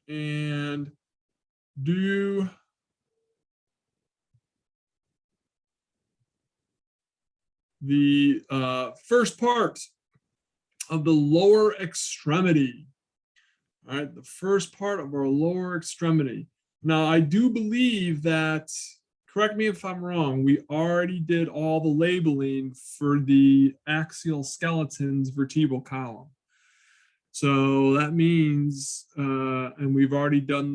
and do the first part of the lower extremity. All right, the first part of our lower extremity. Now, I do believe that, correct me if I'm wrong, we already did all the labeling for the axial skeleton's vertebral column. So that means, and we've already done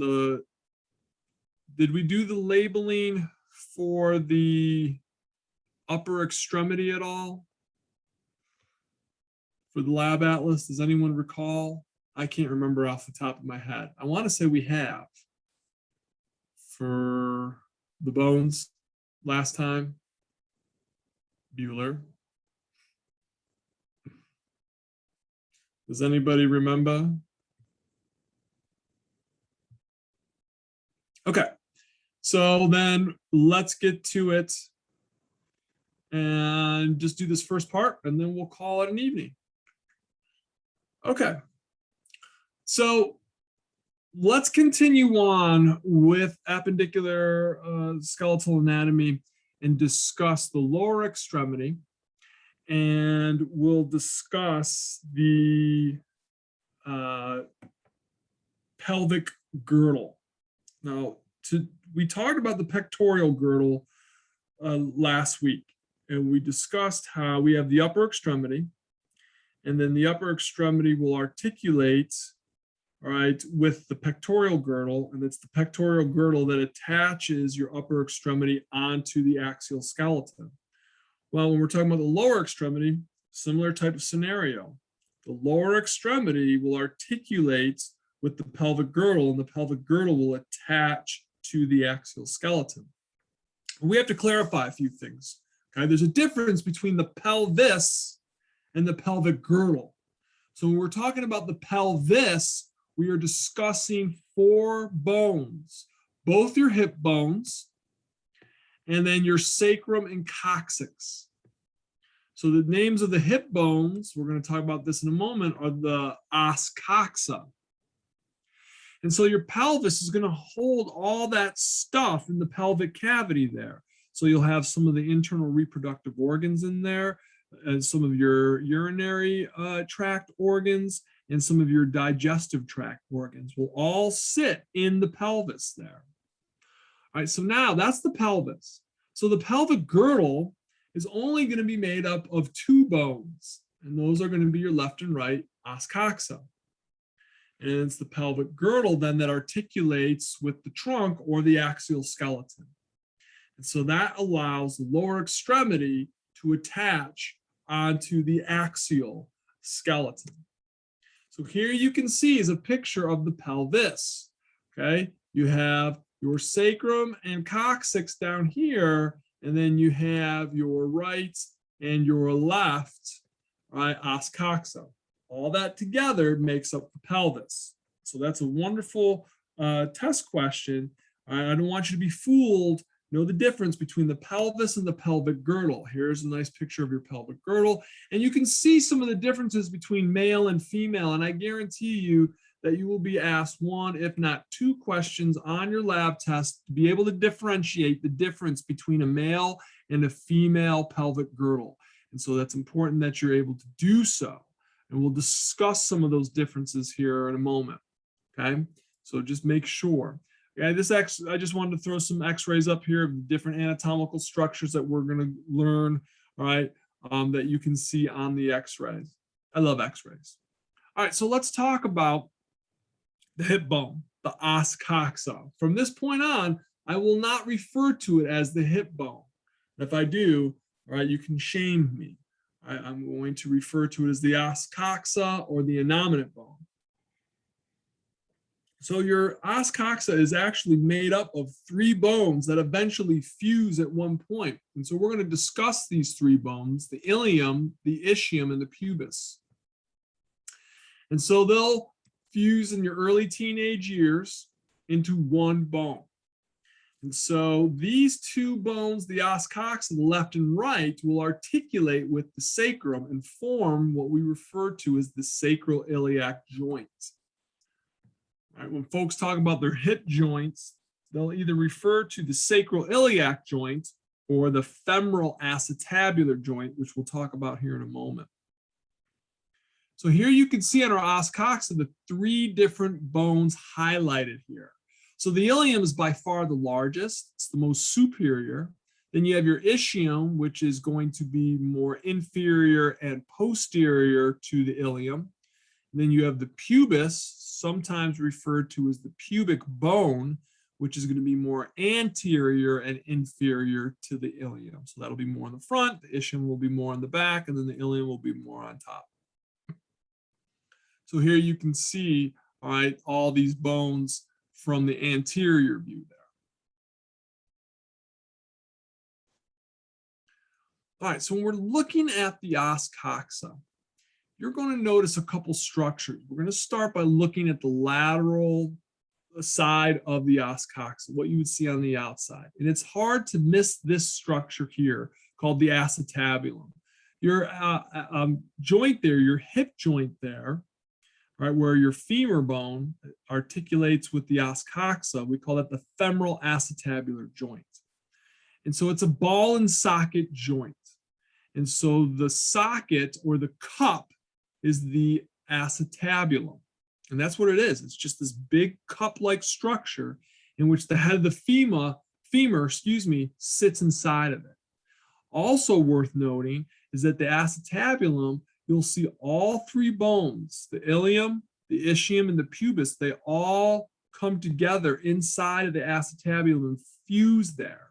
did we do the labeling for the upper extremity at all? For the lab atlas, does anyone recall? I can't remember off the top of my head. I want to say we have for the bones last time. Bueller. Does anybody remember? Okay, so then let's get to it and just do this first part, and then we'll call it an evening. Okay, so let's continue on with appendicular skeletal anatomy and discuss the lower extremity, and we'll discuss the pelvic girdle. Now, we talked about the pectoral girdle last week, and we discussed how we have the upper extremity, and then the upper extremity will articulate, all right, with the pectoral girdle, and it's the pectoral girdle that attaches your upper extremity onto the axial skeleton. Well, when we're talking about the lower extremity, similar type of scenario. The lower extremity will articulate with the pelvic girdle, and the pelvic girdle will attach to the axial skeleton. We have to clarify a few things. Okay, there's a difference between the pelvis and the pelvic girdle. So when we're talking about the pelvis, we are discussing 4 bones, both your hip bones, and then your sacrum and coccyx. So the names of the hip bones, we're going to talk about this in a moment, are the os coxa. And so your pelvis is going to hold all that stuff in the pelvic cavity there. So you'll have some of the internal reproductive organs in there, and some of your urinary tract organs, and some of your digestive tract organs will all sit in the pelvis there. All right, so now that's the pelvis. So the pelvic girdle is only going to be made up of 2 bones, and those are going to be your left and right os coxa. And it's the pelvic girdle then that articulates with the trunk or the axial skeleton. And so that allows the lower extremity to attach onto the axial skeleton. So here you can see is a picture of the pelvis. Okay, you have your sacrum and coccyx down here, and then you have your right and your left, right, os coxa. All that together makes up the pelvis. So that's a wonderful test question. I don't want you to be fooled. Know the difference between the pelvis and the pelvic girdle. Here's a nice picture of your pelvic girdle. And you can see some of the differences between male and female. And I guarantee you that you will be asked 1, if not 2 questions on your lab test to be able to differentiate the difference between a male and a female pelvic girdle. And so that's important that you're able to do so. And we'll discuss some of those differences here in a moment. Okay, so just make sure. Okay, I just wanted to throw some x-rays up here of the different anatomical structures that we're going to learn, all right, that you can see on the x-rays. I love x-rays. All right, so let's talk about the hip bone, the os coxa. From this point on, I will not refer to it as the hip bone. If I do, all right, you can shame me. I'm going to refer to it as the os coxa or the innominate bone. So your os coxa is actually made up of 3 bones that eventually fuse at one point. And so we're going to discuss these 3 bones, the ilium, the ischium, and the pubis. And so they'll fuse in your early teenage years into one bone. And so these 2 bones, the os coxa, the left and right, will articulate with the sacrum and form what we refer to as the sacroiliac joint. All right, when folks talk about their hip joints, they'll either refer to the sacroiliac joint or the femoral acetabular joint, which we'll talk about here in a moment. So here you can see on our os coxa the three different bones highlighted here. So the ilium is by far the largest. It's the most superior. Then you have your ischium, which is going to be more inferior and posterior to the ilium. And then you have the pubis, sometimes referred to as the pubic bone, which is going to be more anterior and inferior to the ilium. So that'll be more in the front, the ischium will be more on the back, and then the ilium will be more on top. So here you can see, all right, all these bones from the anterior view there. All right, so when we're looking at the os coxa, you're going to notice a couple structures. We're going to start by looking at the lateral side of the os coxa, what you would see on the outside. And it's hard to miss this structure here called the acetabulum. Your joint there, your hip joint there, right, where your femur bone articulates with the os coxa, we call that the femoral acetabular joint. And so it's a ball and socket joint. And so the socket or the cup is the acetabulum. And that's what it is. It's just this big cup-like structure in which the head of the femur, sits inside of it. Also worth noting is that the acetabulum, you'll see all three bones, the ilium, the ischium, and the pubis, they all come together inside of the acetabulum and fuse there.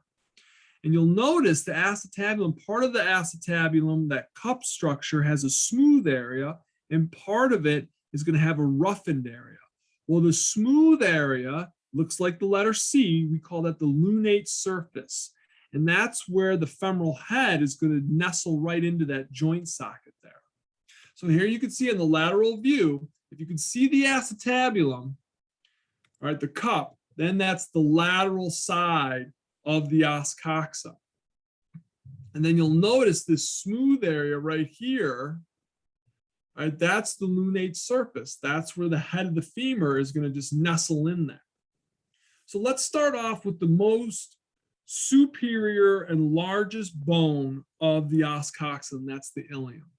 And you'll notice the acetabulum, part of the acetabulum, that cup structure, has a smooth area, and part of it is going to have a roughened area. Well, the smooth area looks like the letter C. We call that the lunate surface. And that's where the femoral head is going to nestle right into that joint socket there. So here you can see in the lateral view, if you can see the acetabulum, all right, the cup, then that's the lateral side of the os coxa. And then you'll notice this smooth area right here, right? That's the lunate surface. That's where the head of the femur is going to just nestle in there. So let's start off with the most superior and largest bone of the os coxa, and that's the ilium.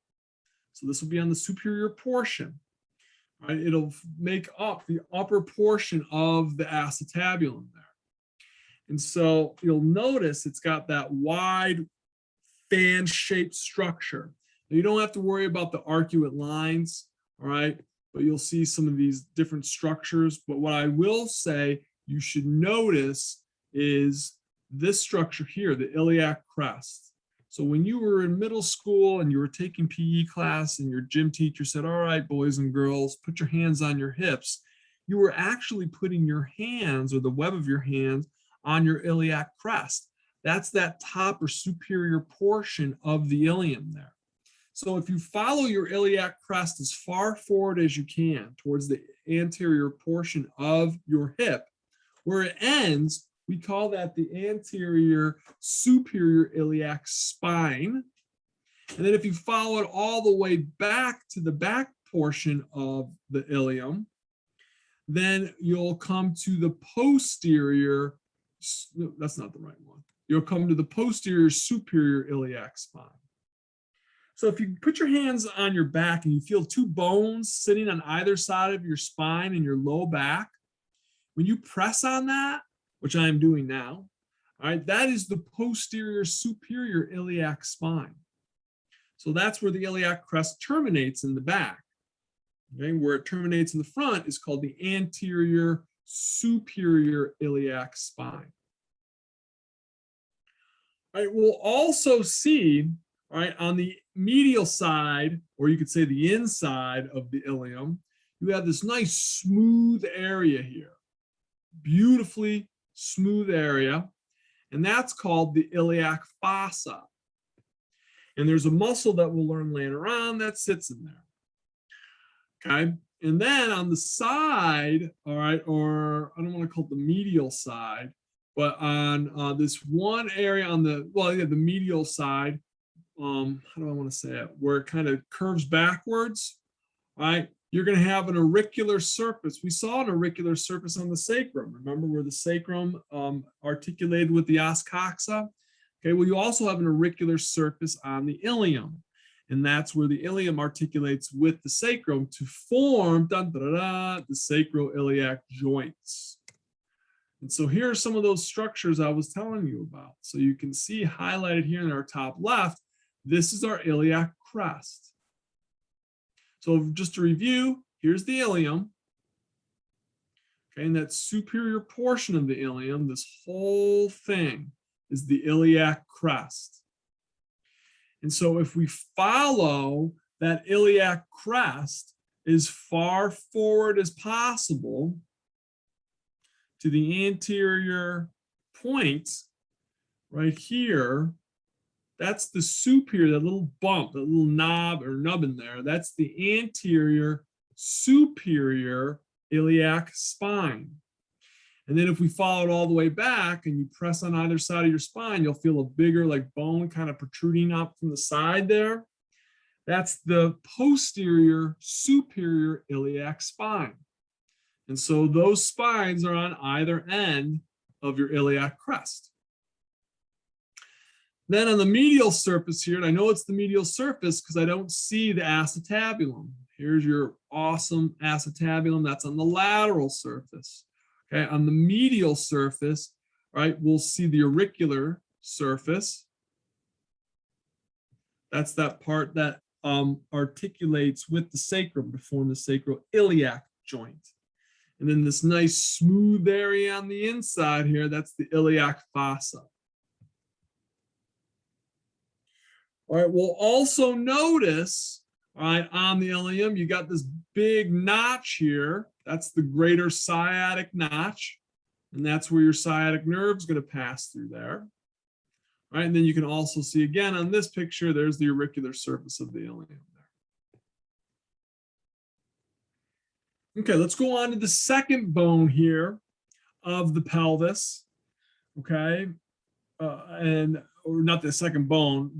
So this will be on the superior portion. Right? It'll make up the upper portion of the acetabulum there. And so you'll notice it's got that wide fan-shaped structure. Now, you don't have to worry about the arcuate lines, all right? But you'll see some of these different structures. But what I will say you should notice is this structure here, the iliac crest. So when you were in middle school and you were taking PE class and your gym teacher said, all right, boys and girls, put your hands on your hips, you were actually putting your hands, or the web of your hands, on your iliac crest. That's that top or superior portion of the ilium there. So if you follow your iliac crest as far forward as you can towards the anterior portion of your hip, where it ends, we call that the anterior superior iliac spine. And then if you follow it all the way back to the back portion of the ilium, then you'll come to the posterior, that's not the right one. You'll come to the posterior superior iliac spine. So if you put your hands on your back and you feel two bones sitting on either side of your spine and your low back, when you press on that, which I am doing now, all right, that is the posterior superior iliac spine. So that's where the iliac crest terminates in the back. Okay, where it terminates in the front is called the anterior superior iliac spine. All right, we'll also see, all right, on the medial side, or you could say the inside of the ilium, you have this nice smooth area here, beautifully smooth area, and that's called the iliac fossa. And there's a muscle that we'll learn later on that sits in there. Okay, and then on the side, all right, or I don't want to call it the medial side, but on this one area on the, well, yeah, the medial side, how do I want to say it, where it kind of curves backwards, right? you're going to have an auricular surface. We saw an auricular surface on the sacrum. Remember where the sacrum articulated with the os coxa? Okay, well, you also have an auricular surface on the ilium. And that's where the ilium articulates with the sacrum to form the sacroiliac joints. And so here are some of those structures I was telling you about. So you can see highlighted here in our top left, this is our iliac crest. So just to review, here's the ilium. Okay, and that superior portion of the ilium, this whole thing is the iliac crest. And so if we follow that iliac crest as far forward as possible to the anterior point right here, that's the superior, that little bump, that little knob or nubbin there, that's the anterior superior iliac spine. And then if we follow it all the way back and you press on either side of your spine, you'll feel a bigger like bone kind of protruding up from the side there. That's the posterior superior iliac spine. And so those spines are on either end of your iliac crest. Then on the medial surface here, and I know it's the medial surface because I don't see the acetabulum. Here's your awesome acetabulum. That's on the lateral surface. Okay, on the medial surface, right, we'll see the auricular surface. That's that part that articulates with the sacrum to form the sacroiliac joint. And then this nice smooth area on the inside here, that's the iliac fossa. All right, we'll also notice, all right, on the ilium, you got this big notch here. That's the greater sciatic notch. And that's where your sciatic nerve is going to pass through there. All right, and then you can also see again on this picture, there's the auricular surface of the ilium there. Okay, let's go on to the second bone here of the pelvis. Okay, or not the second bone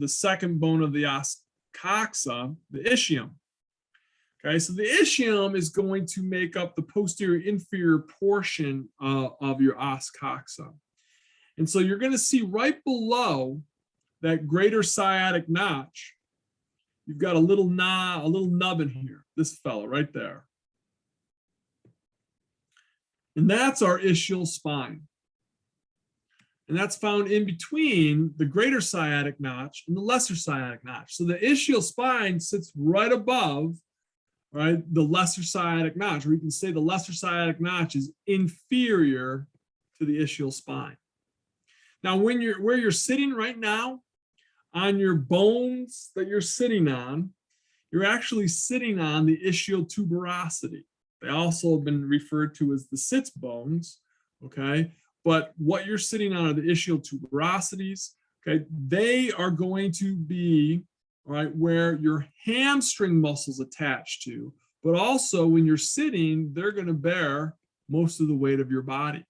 of the os coxa, the ischium. Okay, so the ischium is going to make up the posterior inferior portion of your os coxa. And so you're going to see right below that greater sciatic notch, you've got a little nubbin here, this fellow right there. And that's our ischial spine. And that's found in between the greater sciatic notch and the lesser sciatic notch. So the ischial spine sits right above, right, the lesser sciatic notch, or you can say the lesser sciatic notch is inferior to the ischial spine. Now, where you're sitting right now, on your bones that you're sitting on, you're actually sitting on the ischial tuberosity. They also have been referred to as the sits bones, okay? But what you're sitting on are the ischial tuberosities, okay? They are going to be, right, where your hamstring muscles attach to, but also when you're sitting, they're going to bear most of the weight of your body.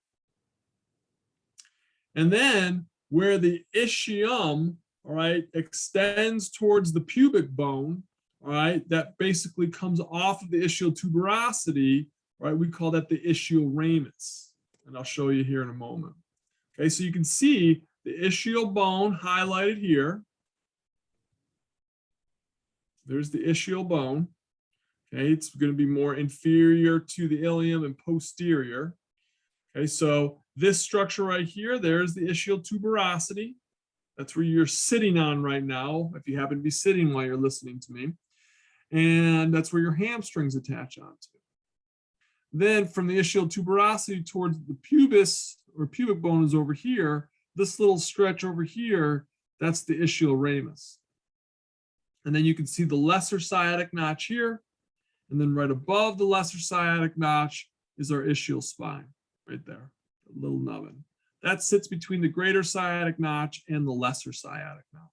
And then where the ischium, all right, extends towards the pubic bone, all right, that basically comes off of the ischial tuberosity, right, we call that the ischial ramus. And I'll show you here in a moment. Okay, so you can see the ischial bone highlighted here. There's the ischial bone. Okay, it's going to be more inferior to the ilium and posterior. Okay, so this structure right here, there's the ischial tuberosity. That's where you're sitting on right now, if you happen to be sitting while you're listening to me. And that's where your hamstrings attach onto. Then from the ischial tuberosity towards the pubis or pubic bone is over here. This little stretch over here, that's the ischial ramus. And then you can see the lesser sciatic notch here. And then right above the lesser sciatic notch is our ischial spine, right there, a little nubbin. That sits between the greater sciatic notch and the lesser sciatic notch.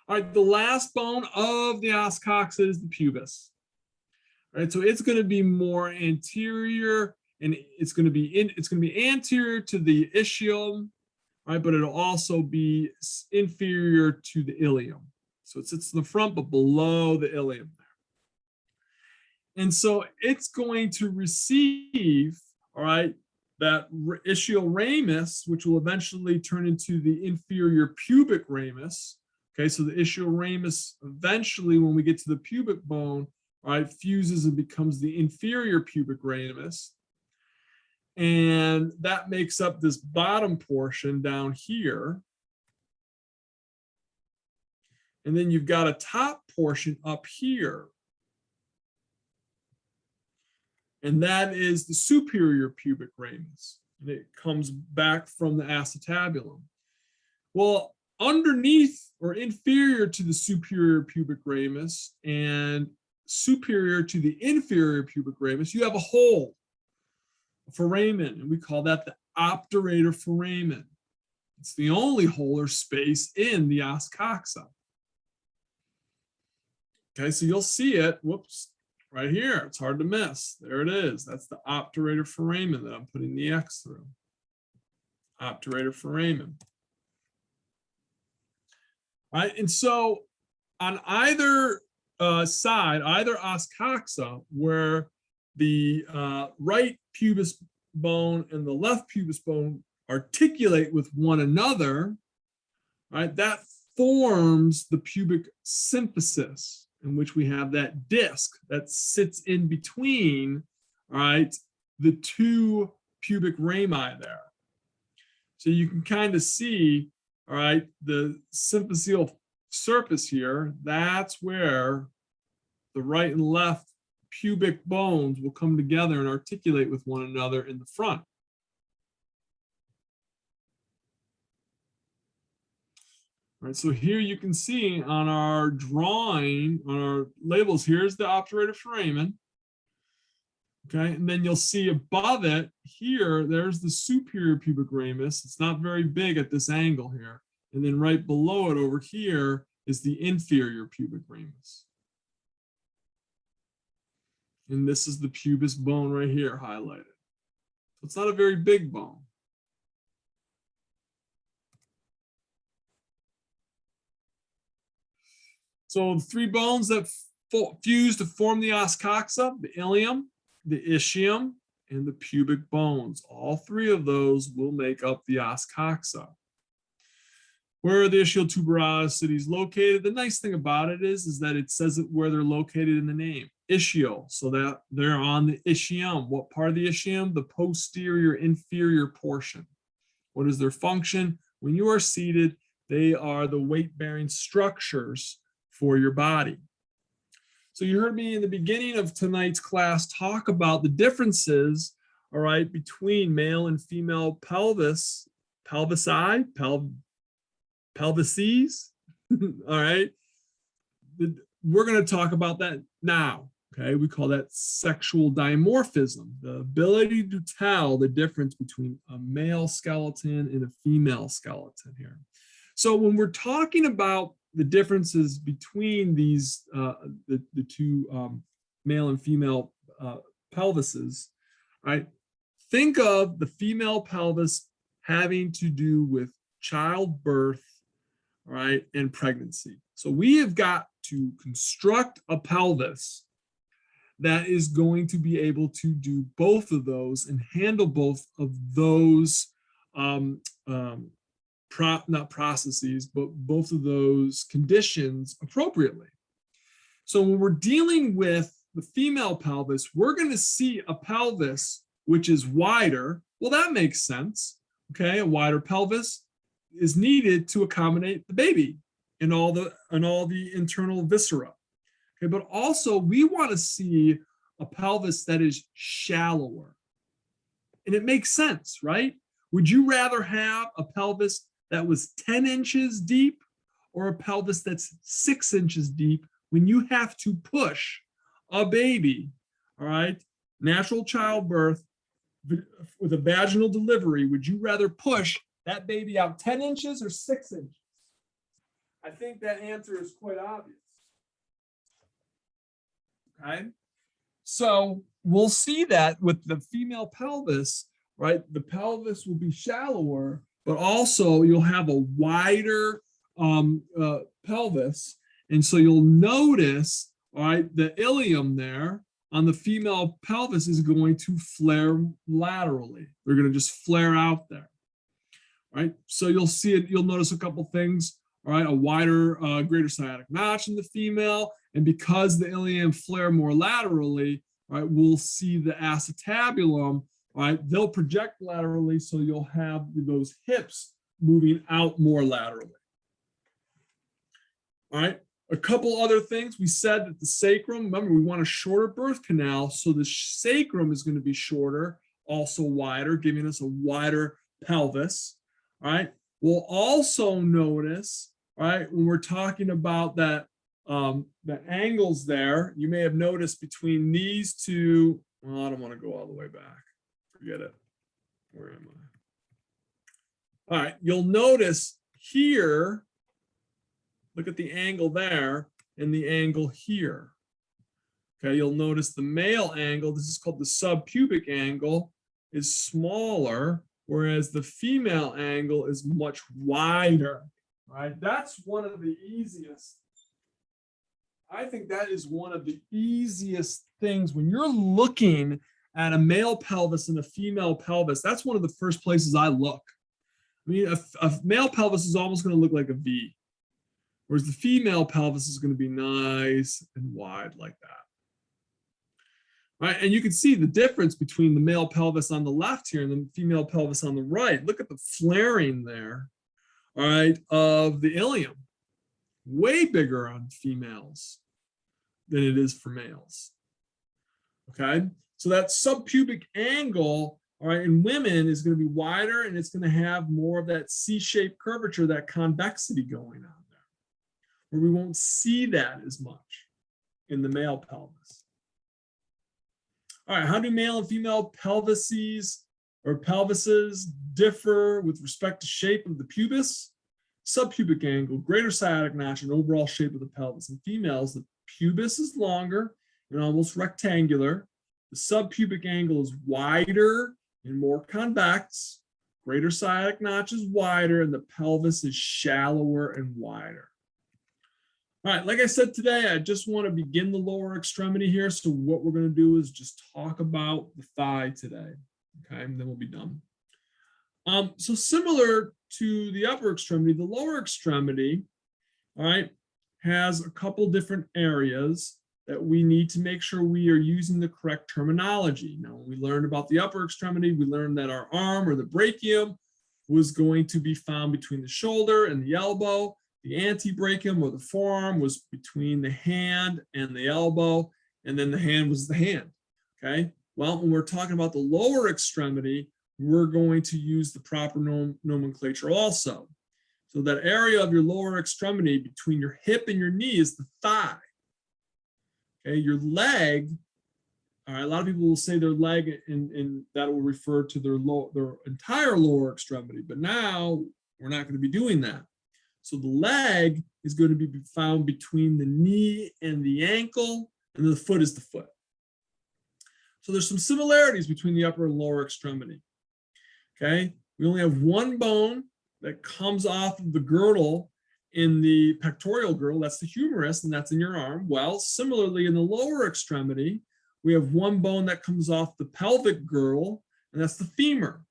All right, the last bone of the os coxa is the pubis. All right, so it's going to be more anterior, and it's going to be anterior to the ischium, right? But it'll also be inferior to the ilium. So it sits in the front, but below the ilium there. And so it's going to receive, all right, that ischial ramus, which will eventually turn into the inferior pubic ramus. Okay, so the ischial ramus eventually, when we get to the pubic bone, all right, fuses and becomes the inferior pubic ramus. And that makes up this bottom portion down here. And then you've got a top portion up here. And that is the superior pubic ramus. And it comes back from the acetabulum. Well, underneath or inferior to the superior pubic ramus and superior to the inferior pubic ramus, you have a hole, a foramen, and we call that the obturator foramen. It's the only hole or space in the os coxa. Okay, so you'll see it, whoops, right here. It's hard to miss. There it is. That's the obturator foramen that I'm putting the X through. Obturator foramen. All right, and so on either side, either os coxa, where the right pubis bone and the left pubis bone articulate with one another, right, that forms the pubic symphysis, in which we have that disc that sits in between, all right, the two pubic rami there. So you can kind of see, all right, the symphyseal surface here, that's where the right and left pubic bones will come together and articulate with one another in the front. All right, so here you can see on our drawing, on our labels, here's the obturator foramen. Okay, and then you'll see above it here, there's the superior pubic ramus. It's not very big at this angle here. And then right below it over here is the inferior pubic ramus. And this is the pubis bone right here highlighted. So it's not a very big bone. So the three bones that fuse to form the os coxa, the ilium, the ischium, and the pubic bones. All three of those will make up the os coxa. Where are the ischial tuberosities located? The nice thing about it is that it says it where they're located in the name, ischial, so that they're on the ischium. What part of the ischium? The posterior inferior portion. What is their function? When you are seated, they are the weight-bearing structures for your body. So you heard me in the beginning of tonight's class talk about the differences, all right, between male and female pelvis, pelvises, all right. We're going to talk about that now, okay? We call that sexual dimorphism, the ability to tell the difference between a male skeleton and a female skeleton here. So when we're talking about the differences between these, the two male and female pelvises, right? Think of the female pelvis having to do with childbirth, right, and pregnancy. So we have got to construct a pelvis that is going to be able to do both of those and handle both of those not processes, but both of those conditions appropriately. So when we're dealing with the female pelvis, we're going to see a pelvis which is wider. Well, that makes sense. Okay, a wider pelvis is needed to accommodate the baby and all the internal viscera. Okay, but also we want to see a pelvis that is shallower. And it makes sense, right? Would you rather have a pelvis that was 10 inches deep or a pelvis that's 6 inches deep when you have to push a baby, all right, natural childbirth with a vaginal delivery? Would you rather push that baby out 10 inches or 6 inches? I think that answer is quite obvious. Okay, so we'll see that with the female pelvis, right? The pelvis will be shallower, but also you'll have a wider pelvis. And so you'll notice, all right, the ilium there, on the female pelvis is going to flare laterally. They're going to just flare out there, right? So you'll see it, you'll notice a couple things, all right? A wider, greater sciatic notch in the female, and because the ilium flare more laterally, right, we'll see the acetabulum, right? They'll project laterally, so you'll have those hips moving out more laterally. All right, a couple other things. We said that the sacrum, remember, we want a shorter birth canal, so the sacrum is going to be shorter, also wider, giving us a wider pelvis. All right, we'll also notice, right, when we're talking about that, the angles there, you may have noticed between these two, well, I don't want to go all the way back. Forget it. Where am I? All right, you'll notice here, look at the angle there and the angle here. Okay, you'll notice the male angle, this is called the subpubic angle, is smaller, whereas the female angle is much wider. Right? That's one of the easiest. I think that is one of the easiest things when you're looking at a male pelvis and a female pelvis. That's one of the first places I look. I mean, a male pelvis is almost going to look like a V, whereas the female pelvis is going to be nice and wide like that. Right? And you can see the difference between the male pelvis on the left here and the female pelvis on the right. Look at the flaring there, all right, of the ilium. Way bigger on females than it is for males. Okay, so that subpubic angle, all right, in women is going to be wider, and it's going to have more of that C-shaped curvature, that convexity going on there, where we won't see that as much in the male pelvis. All right, how do male and female pelvises or pelvises differ with respect to shape of the pubis? Subpubic angle, greater sciatic notch, and overall shape of the pelvis. In females, the pubis is longer and almost rectangular. The subpubic angle is wider and more convex. Greater sciatic notch is wider, and the pelvis is shallower and wider. All right, like I said today, I just want to begin the lower extremity here. So what we're going to do is just talk about the thigh today. Okay, and then we'll be done. So similar to the upper extremity, the lower extremity, all right, has a couple different areas that we need to make sure we are using the correct terminology. Now, when we learned about the upper extremity, we learned that our arm or the brachium was going to be found between the shoulder and the elbow. The antebrachium or the forearm was between the hand and the elbow, and then the hand was the hand, okay? Well, when we're talking about the lower extremity, we're going to use the proper nomenclature also. So that area of your lower extremity between your hip and your knee is the thigh. Okay, your leg, all right, a lot of people will say their leg, and that will refer to their entire lower extremity, but now we're not going to be doing that. So the leg is going to be found between the knee and the ankle, and the foot is the foot. So there's some similarities between the upper and lower extremity. Okay, we only have one bone that comes off of the girdle in the pectoral girdle, that's the humerus, and that's in your arm. Well, similarly in the lower extremity, we have one bone that comes off the pelvic girdle, and that's the femur.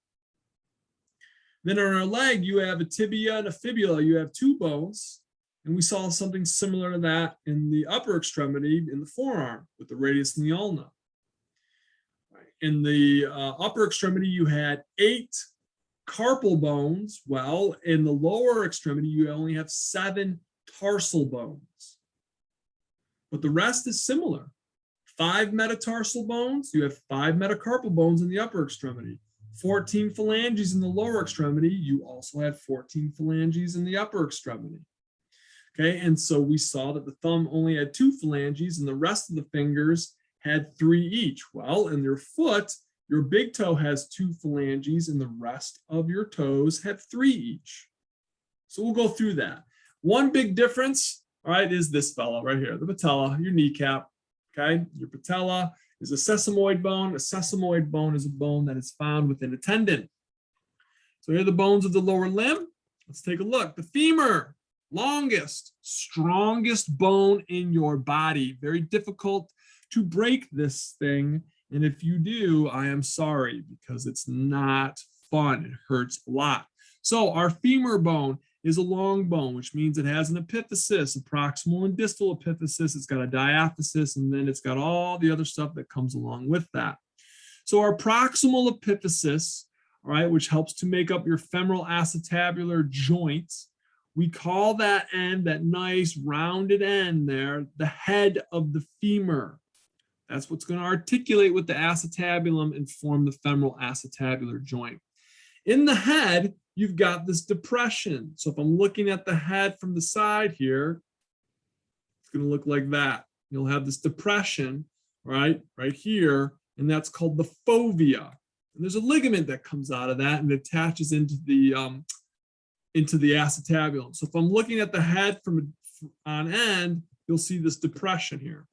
Then on our leg, you have a tibia and a fibula. You have two bones, and we saw something similar to that in the upper extremity in the forearm with the radius and the ulna. In the upper extremity, you had 8 carpal bones. Well, in the lower extremity, you only have 7 tarsal bones. But the rest is similar. 5 metatarsal bones, you have 5 metacarpal bones in the upper extremity. 14 phalanges in the lower extremity, you also have 14 phalanges in the upper extremity. Okay, and so we saw that the thumb only had 2 phalanges and the rest of the fingers had 3 each. Well, in your foot, your big toe has 2 phalanges and the rest of your toes have 3 each. So we'll go through that. One big difference, all right, is this fellow right here, the patella, your kneecap. Okay, your patella is a sesamoid bone. A sesamoid bone is a bone that is found within a tendon. So here are the bones of the lower limb. Let's take a look. The femur, longest, strongest bone in your body. Very difficult to break this thing. And if you do, I am sorry, because it's not fun. It hurts a lot. So our femur bone is a long bone, which means it has an epiphysis, a proximal and distal epiphysis. It's got a diaphysis, and then it's got all the other stuff that comes along with that. So our proximal epiphysis, all right, which helps to make up your femoral acetabular joints, we call that end, that nice rounded end there, the head of the femur. That's what's going to articulate with the acetabulum and form the femoral acetabular joint. In the head, you've got this depression. So if I'm looking at the head from the side here, it's going to look like that. You'll have this depression, right here, and that's called the fovea. And there's a ligament that comes out of that and attaches into the acetabulum. So if I'm looking at the head from on end, you'll see this depression here.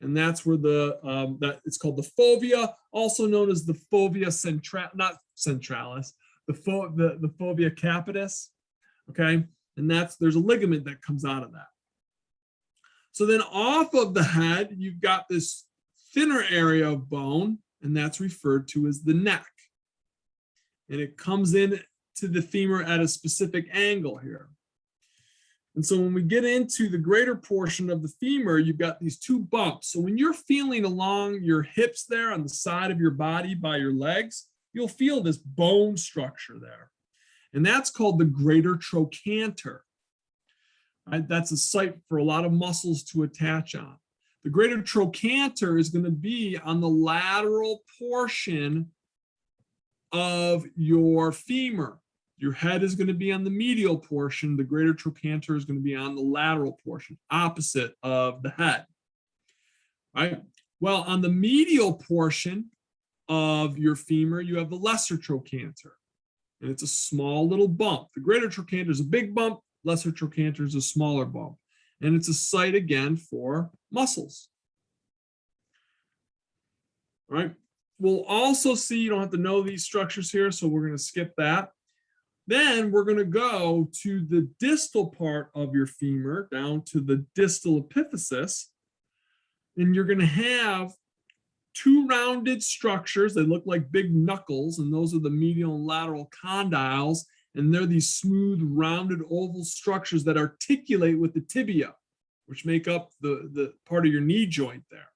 And that's where it's called the fovea, also known as the fovea not centralis, the fovea capitis. Okay, and there's a ligament that comes out of that. So then off of the head, you've got this thinner area of bone, and that's referred to as the neck. And it comes in to the femur at a specific angle here. And so when we get into the greater portion of the femur, you've got these two bumps. So when you're feeling along your hips there on the side of your body by your legs, you'll feel this bone structure there. And that's called the greater trochanter. Right? That's a site for a lot of muscles to attach on. The greater trochanter is going to be on the lateral portion of your femur. Your head is going to be on the medial portion. The greater trochanter is going to be on the lateral portion, opposite of the head. Right? Well, on the medial portion of your femur, you have the lesser trochanter. And it's a small little bump. The greater trochanter is a big bump. Lesser trochanter is a smaller bump. And it's a site, again, for muscles. All right. We'll also see, you don't have to know these structures here, so we're going to skip that. Then we're going to go to the distal part of your femur, down to the distal epiphysis. And you're going to have two rounded structures. They look like big knuckles, and those are the medial and lateral condyles. And they're these smooth, rounded oval structures that articulate with the tibia, which make up the part of your knee joint there.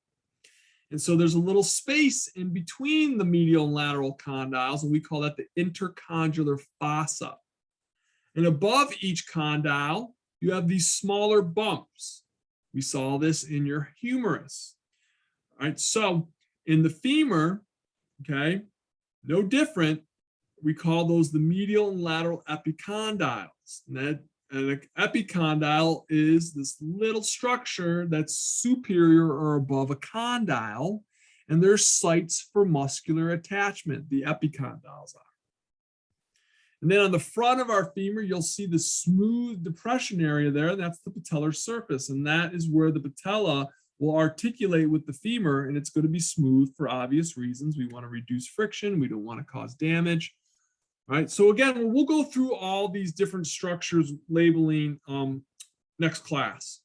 And so there's a little space in between the medial and lateral condyles, and we call that the intercondylar fossa. And above each condyle, you have these smaller bumps. We saw this in your humerus. All right, so in the femur, okay, no different. We call those the medial and lateral epicondyles. And an epicondyle is this little structure that's superior or above a condyle, and there's sites for muscular attachment, the epicondyles are. And then on the front of our femur, you'll see the smooth depression area there. That's the patellar surface, and that is where the patella will articulate with the femur, and it's going to be smooth for obvious reasons. We want to reduce friction. We don't want to cause damage. All right, so again, we'll go through all these different structures labeling next class,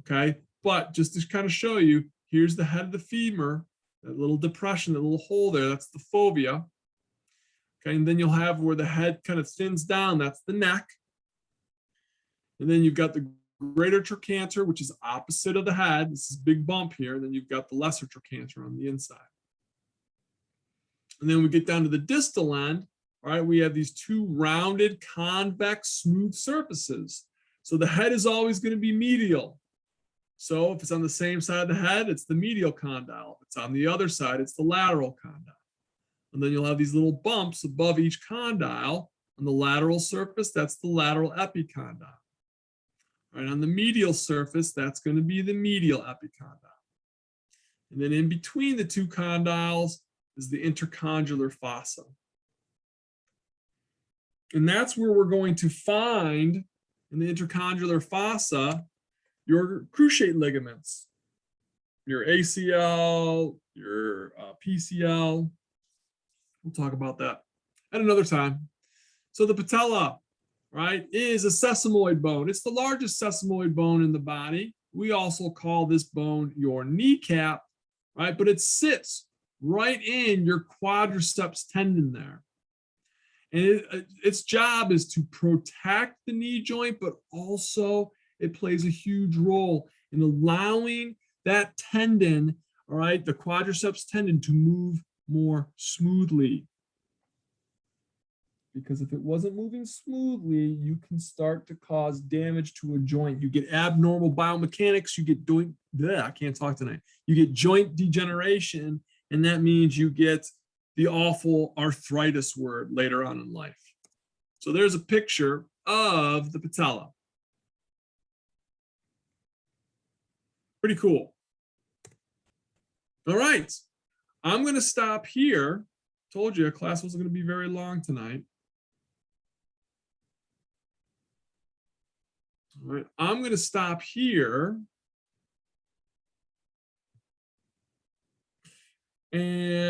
okay? But just to kind of show you, here's the head of the femur, that little depression, that little hole there, that's the fovea. Okay, and then you'll have where the head kind of thins down, that's the neck. And then you've got the greater trochanter, which is opposite of the head. This is a big bump here. And then you've got the lesser trochanter on the inside. And then we get down to the distal end. All right, we have these two rounded, convex, smooth surfaces. So the head is always going to be medial. So if it's on the same side of the head, it's the medial condyle. If it's on the other side, it's the lateral condyle. And then you'll have these little bumps above each condyle. On the lateral surface, that's the lateral epicondyle. All right, on the medial surface, that's going to be the medial epicondyle. And then in between the two condyles is the intercondylar fossa. And that's where we're going to find in the intercondylar fossa your cruciate ligaments, your ACL, your PCL. We'll talk about that at another time. So the patella, right, is a sesamoid bone. It's the largest sesamoid bone in the body. We also call this bone your kneecap, right? But it sits right in your quadriceps tendon there. And its job is to protect the knee joint, but also it plays a huge role in allowing that tendon, all right, the quadriceps tendon to move more smoothly. Because if it wasn't moving smoothly, you can start to cause damage to a joint. You get abnormal biomechanics, you get I can't talk tonight. You get joint degeneration, and that means you get the awful arthritis word later on in life. So there's a picture of the patella. Pretty cool. All right, I'm going to stop here. Told you class wasn't going to be very long tonight. All right, I'm going to stop here. And